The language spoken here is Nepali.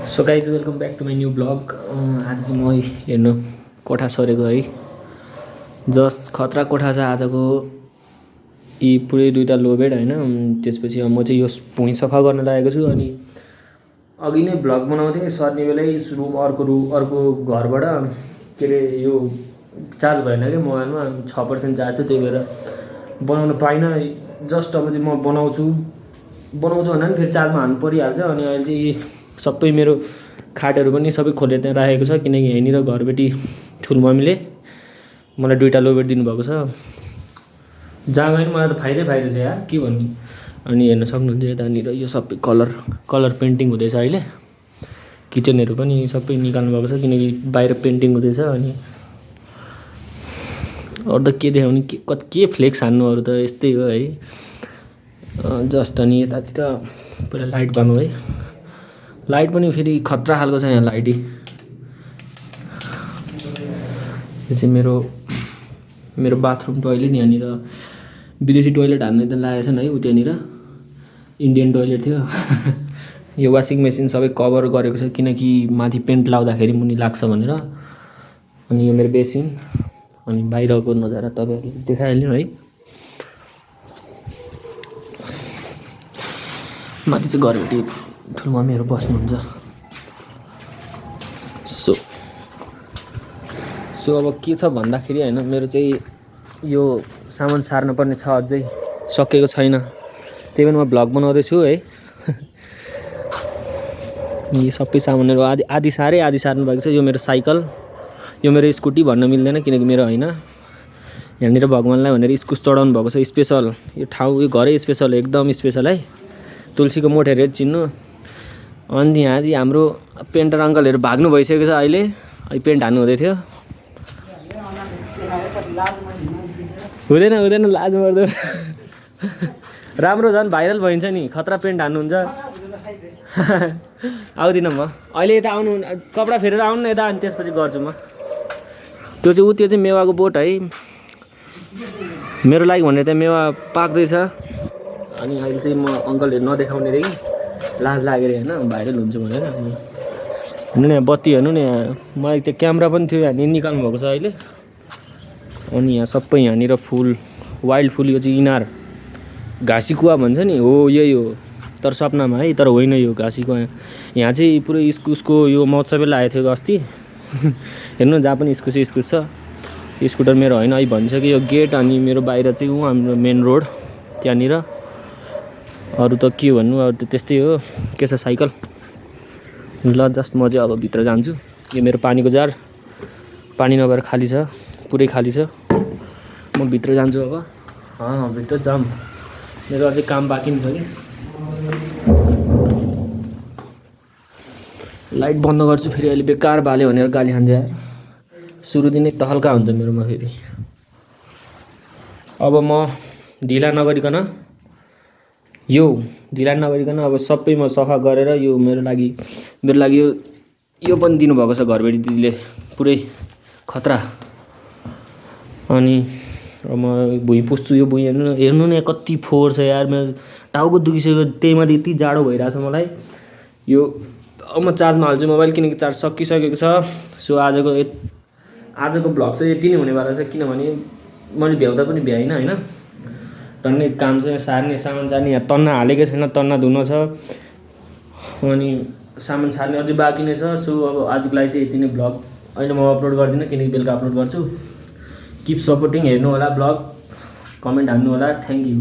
So guys welcome back to my new blog. आज चाहिँ म हेर्नु कोठा सरेको है। जस्ट खतरा कोठा छ आजको। यी पुरै दुईवटा लो बेड होइन। त्यसपछि म चाहिँ यो भुइँ सफा गर्न लागेको छु। अनि अघि नै भ्लग बनाउँथेँ, सर्ने बेलै अर्को घरबाट के अरे यो चार्ज भएन क्या मोबाइलमा, 6% चार्ज थियो, त्यही भएर बनाउन पाइनँ। जस्ट अब चाहिँ म बनाउँछु भन्दा पनि फेरि चार्जमा हाल्नु परिहाल्छ। अनि अहिले चाहिँ सबै मेरो खाटहरू पनि सबै खोलेर त्यहाँ राखेको छ, किनकि यहीँनिर घरबेटी ठुलमम्मीले मलाई दुईवटा लोबेड दिनुभएको छ। जहाँ गयो मलाई त फाइदै छ यार, के भन्नु। अनि हेर्न सक्नुहुन्छ यतानिर यो सबै कलर पेन्टिङ हुँदैछ अहिले। किचनहरू पनि सबै निकाल्नु भएको छ किनकि बाहिर पेन्टिङ हुँदैछ। अनि अरू त के देखाउने, के फ्लेक्स हान्नु, अरू त यस्तै हो है। जस्ट अनि यतातिर पहिला लाइट गर्नु है। लाइट पनि फेरि खतरा खालको छ यहाँ लाइट। यो चाहिँ मेरो बाथरुम टोइलेट। यहाँनिर विदेशी टोइलेट हान्ने त लागेको छैन है, उ त्यहाँनिर इन्डियन टोइलेट थियो। यो वासिङ मेसिन सबै कभर गरेको छ किनकि माथि पेन्ट लाउँदाखेरि मुनि लाग्छ भनेर। अनि यो मेरो बेसिन। अनि बाहिरको नजारा तपाईँहरूले देखाइहाल्नु है। माथि चाहिँ घरबेटी ठुलमम्मीहरू बस्नुहुन्छ। सो अब के छ भन्दाखेरि होइन, मेरो चाहिँ यो सामान सार्नुपर्ने छ, अझै सकेको छैन। त्यही भएर म भ्लग बनाउँदैछु है। यी सबै सामानहरू आधी सार्नु भएको छ। यो मेरो साइकल, यो मेरो स्कुटी भन्न मिल्दैन किनकि मेरो होइन। यहाँनिर भगवान्लाई भनेर इस्कुस चढाउनु भएको छ स्पेसल। यो ठाउँ यो घरै स्पेसल हो, एकदम स्पेसल है। तुलसीको मोठ हेरेर चिन्नु। अनि यहाँ चाहिँ हाम्रो पेन्टर अङ्कलहरू भाग्नु भइसकेको छ अहिले पेन्ट हान्नु हुँदै थियो। हुँदैन लाज मर्दैन। राम्रो झन् भाइरल भइन्छ नि, खतरा पेन्ट हान्नुहुन्छ। आउँदिनँ म अहिले, यता आउनु, कपडा फेरेर आउनु न यता, अनि त्यसपछि गर्छु म। त्यो चाहिँ मेवाको बोट है, मेरो लागि भनेर त्यहाँ मेवा पाक्दैछ। अनि अहिले चाहिँ म अङ्कलहरू नदेखाउने रे, लाज लागेर होइन, भाइरल हुन्छ भनेर। अनि हेर्नु न यहाँ बत्ती, हेर्नु न यहाँ, मलाई त्यो क्यामेरा पनि थियो यहाँनिर निकाल्नु भएको छ अहिले। अनि यहाँ सबै यहाँनिर फुल, वाइल्ड फुल, यो चाहिँ इनार घाँसी कुवा भन्छ नि, हो यही हो तर सपनामा है, तर होइन यो घाँसी कुवा। यहाँ चाहिँ पुरै इस्कुसको यो महोत्सवै लागेको थियो अस्ति। हेर्नु जहाँ पनि इस्कुस छ। स्कुटर मेरो होइन है भन्छ कि यो गेट। अनि मेरो बाहिर चाहिँ हाम्रो मेन रोड त्यहाँनिर। अरू त के भन्नु, अरू त त्यस्तै हो। के छ साइकल। ल जस्ट म चाहिँ अब भित्र जान्छु। यो मेरो पानीको जार, पानी नभएर खाली छ, पुरै खाली छ। म भित्र जान्छु अब। भित्र जाम, मेरो अझै काम बाँकी छ कि। लाइट बन्द गर्छु, फेरि अहिले बेकार बाल्यो भनेर गाली खान्छ यार। सुरुदेखि नै तहल्का हुन्छ मेरोमा फेरि। अब म ढिला नगरिकन अब सबै म सफा गरेर यो मेरो लागि यो पनि दिनुभएको छ घरबेटी दिदीले, पुरै खतरा। अनि अब म भुइँ पुस्छु। यो भुइँ हेर्नु न कति फोहोर छ यार, मेरो टाउको दुखिसक्यो। त्यही माथि यति जाडो भइरहेछ मलाई। यो अब म चार्जमा हाल्छु मोबाइल किनकि चार्ज सकिसकेको छ। सो आजको भ्लग चाहिँ यति नै हुनेवाला छ, किनभने मैले भ्याउँदा पनि भ्याइनँ होइन। टन्नै काम छ, सार्ने सामान सार्ने, यहाँ तन्ना हालेकै छैन, तन्ना धुन छ। अनि सामान सार्ने अझै बाँकी नै छ। सो अब आजको लागि चाहिँ यति नै भ्लग। अहिले म अपलोड गर्दिनँ किनकि बेलुका अपलोड गर्छु। किप सपोर्टिङ, हेर्नु होला भ्लग, कमेन्ट हान्नु होला। Thank you.